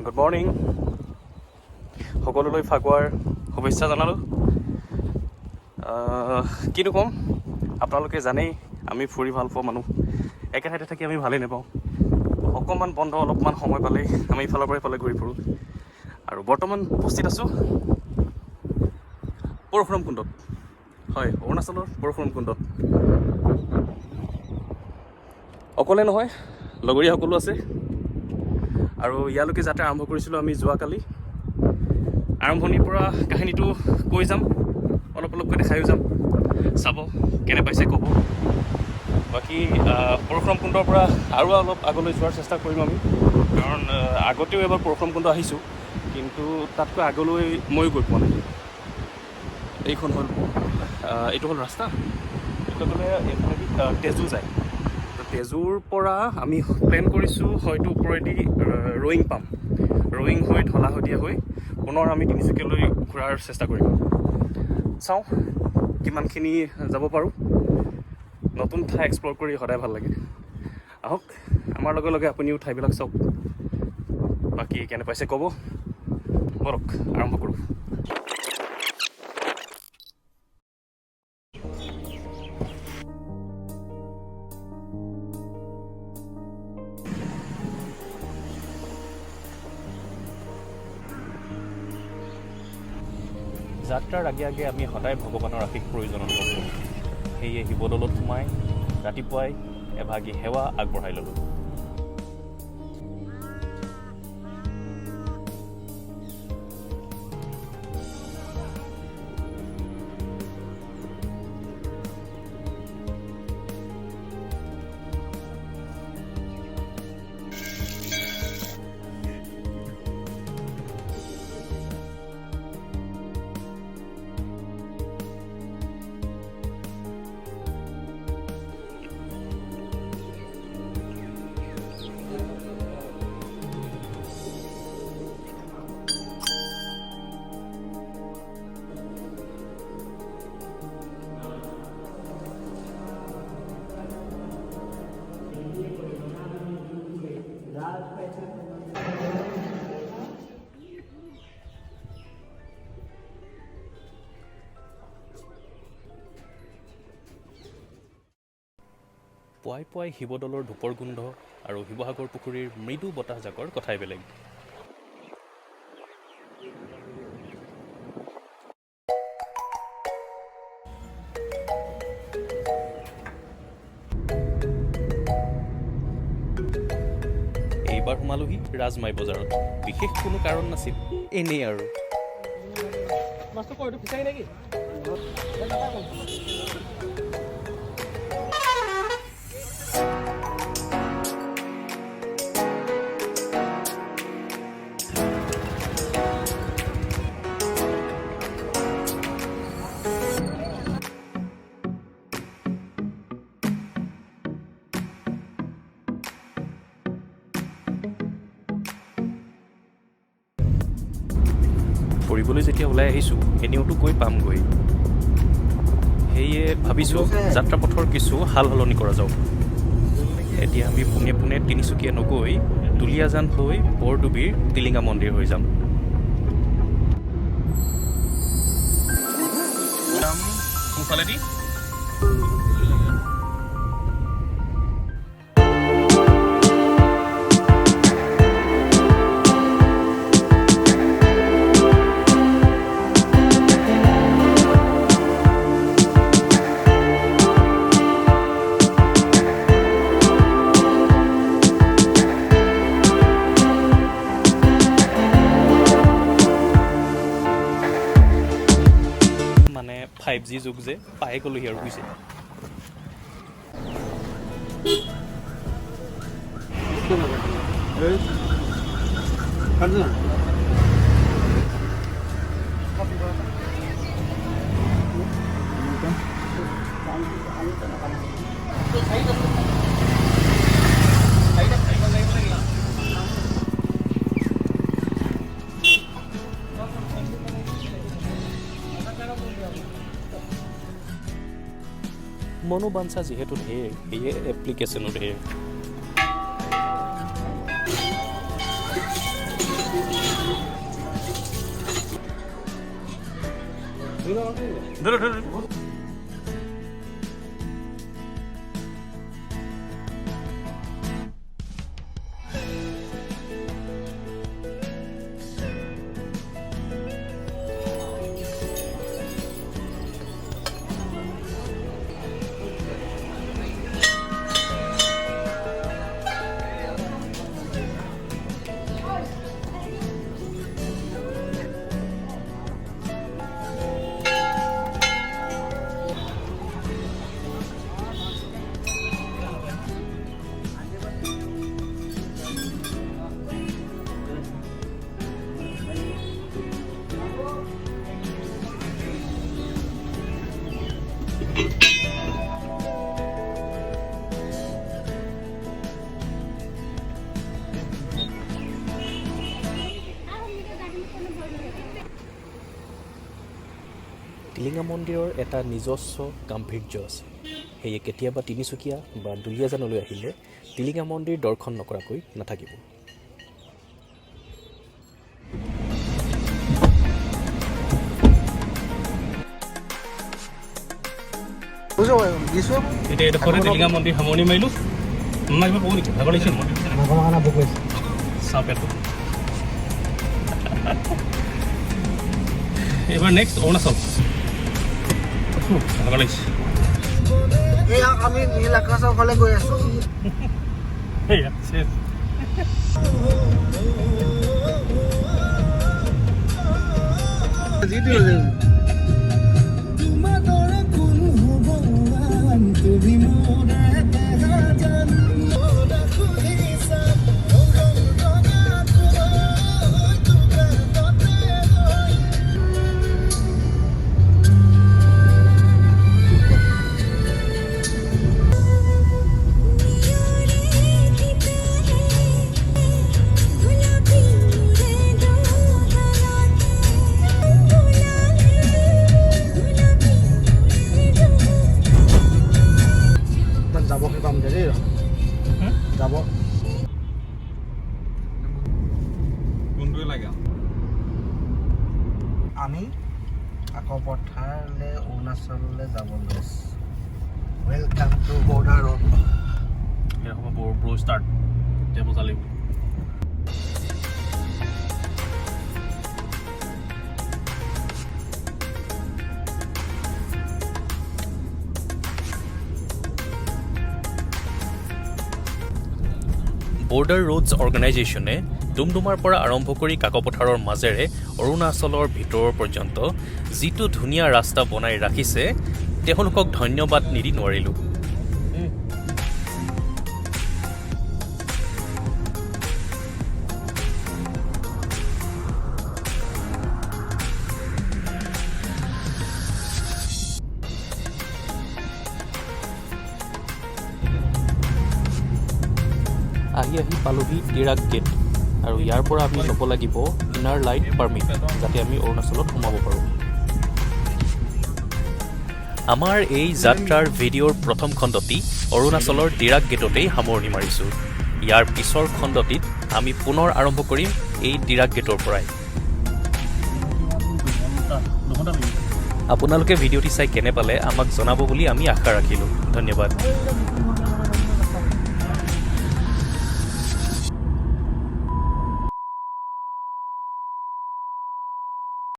Good morning সকলোলৈ ফাগুৱাৰ শুভেচ্ছা জনালোঁ। কিনো ক'ম, আপোনালোকে জানেই আমি ফুৰি ভাল পোৱা মানুহ, একে ঠাইতে থাকি আমি ভালেই নাপাওঁ। অকণমান বন্ধ অলপমান সময় পালেই আমি ইফালৰ পৰা ইফালে ঘূৰি ফুৰোঁ। আৰু বৰ্তমান উপস্থিত আছোঁ পৰশুৰাম কুণ্ডত। হয়, অৰুণাচলৰ পৰশুৰাম কুণ্ডত। অকলে নহয়, লগৰীয়া সকলো আছে। আৰু ইয়ালৈকে যাত্ৰা আৰম্ভ কৰিছিলোঁ আমি যোৱাকালি। আৰম্ভণিৰ পৰা কাহিনীটো কৈ যাম, অলপ অলপকৈ দেখায়ো যাম, চাব কেনে পাইছে ক'ব। বাকী পৰশুৰাম কুণ্ডৰ পৰা আৰু অলপ আগলৈ যোৱাৰ চেষ্টা কৰিম আমি, কাৰণ আগতেও এবাৰ পৰশুৰাম কুণ্ড আহিছোঁ, কিন্তু তাতকৈ আগলৈ ময়ো গৈ পোৱা নাই। এইখন হ'ল এইটো হ'ল ৰাস্তা, এইটো গ'লে এইফালেদি তেজু যায়। তেজুৰ পৰা আমি প্লেন কৰিছোঁ হয়তো ওপৰেদি ৰয়িং পাম, ৰয়িং হৈ ঢলাশদিয়া হৈ পুনৰ আমি তিনিচুকীয়ালৈ ঘূৰাৰ চেষ্টা কৰিম। চাওঁ কিমানখিনি যাব পাৰোঁ। নতুন ঠাই এক্সপ্ল'ৰ কৰি সদায় ভাল লাগে। আহক আমাৰ লগে লগে আপুনিও ঠাইবিলাক চাওক, বাকী কেনে পাইছে ক'ব। বলক আৰম্ভ কৰোঁ। যাত্ৰাৰ আগে আগে আমি সদায় ভগৱানৰ আশীষ প্ৰয়োজন অনুভৱ কৰোঁ। সেয়ে শিৱদৌলত সোমাই ৰাতিপুৱাই এভাগী সেৱা আগবঢ়াই ল'লোঁ। পুৱাই পুৱাই শিৱদৌলৰ ধূপৰ গোন্ধ আৰু শিৱসাগৰ পুখুৰীৰ মৃদু বতাহজাকৰ কথাই বেলেগ। এইবাৰ সোমালোহি ৰাজমাই বজাৰত। বিশেষ কোনো কাৰণ নাছিল, এনেই আৰু। ফুৰিবলৈ যেতিয়া ওলাই আহিছোঁ, এনেওতো গৈ পামগৈ। সেয়ে ভাবিছোঁ যাত্ৰাপথৰ কিছু সাল সলনি কৰা যাওক। এতিয়া আমি পোনে পোনে তিনিচুকীয়া নগৈ দুলীয়াজান হৈ বৰডুবিৰ টিলিঙা মন্দিৰ হৈ যাম। সোঁফালেদি মানে 5G যুগ যে পাই গ'লোহি আৰু বুজিছে। মনোবাঞ্ছা যিহেতু ঢেৰ, সেয়ে এপ্লিকেশ্যনো ঢেৰ। টিলিঙা মন্দিৰৰ এটা নিজস্ব গাম্ভীৰ্য আছে। সেয়ে কেতিয়াবা তিনিচুকীয়া বা দুলীয়াজানলৈ আহিলে টিলিঙা মন্দিৰ দৰ্শন নকৰাকৈ নাথাকিব। এতিয়া এডোখৰতে টিলিঙা মন্দিৰ সামৰণি মাৰিলোঁ। কিবা ক'ব নেকি? ভাগৰ লাগিছে চাওঁ পেটটো। এইবাৰ নেক্সট অৰুণাচল। ভাগৰ লাগিছে। আমি নীল আকাশৰ ফালে গৈ আছো। আমি আকৌ পথাৰলৈ অৰুণাচললৈ যাব লৈছোঁ। Welcome to border road. ব্ৰ ষ্টাৰ্ট টেবল চালিব। বৰ্ডাৰ ৰোডছ অৰ্গেনাইজেশ্যনে ডুমডুমাৰ পৰা আৰম্ভ কৰি কাকপথাৰৰ মাজেৰে অৰুণাচলৰ ভিতৰৰ পৰ্যন্ত যিটো ধুনীয়া ৰাস্তা বনাই ৰাখিছে, তেওঁলোকক ধন্যবাদ নিদি নোৱাৰিলোঁ। আহি পালোহি টিৰাক গেট, আৰু ইয়াৰ পৰা আমি ল'ব লাগিব ইনাৰ লাইট পাৰ্মিট, যাতে আমি অৰুণাচলত সোমাব পাৰোঁ। আমাৰ এই যাত্ৰাৰ ভিডিঅ'ৰ প্ৰথম খণ্ডটি অৰুণাচলৰ টিৰাক গেটতেই সামৰণি মাৰিছোঁ। ইয়াৰ পিছৰ খণ্ডটিত আমি পুনৰ আৰম্ভ কৰিম এই টিৰাক গেটৰ পৰাই। আপোনালোকে ভিডিঅ'টি চাই কেনে পালে আমাক জনাব বুলি আমি আশা ৰাখিলোঁ। ধন্যবাদ।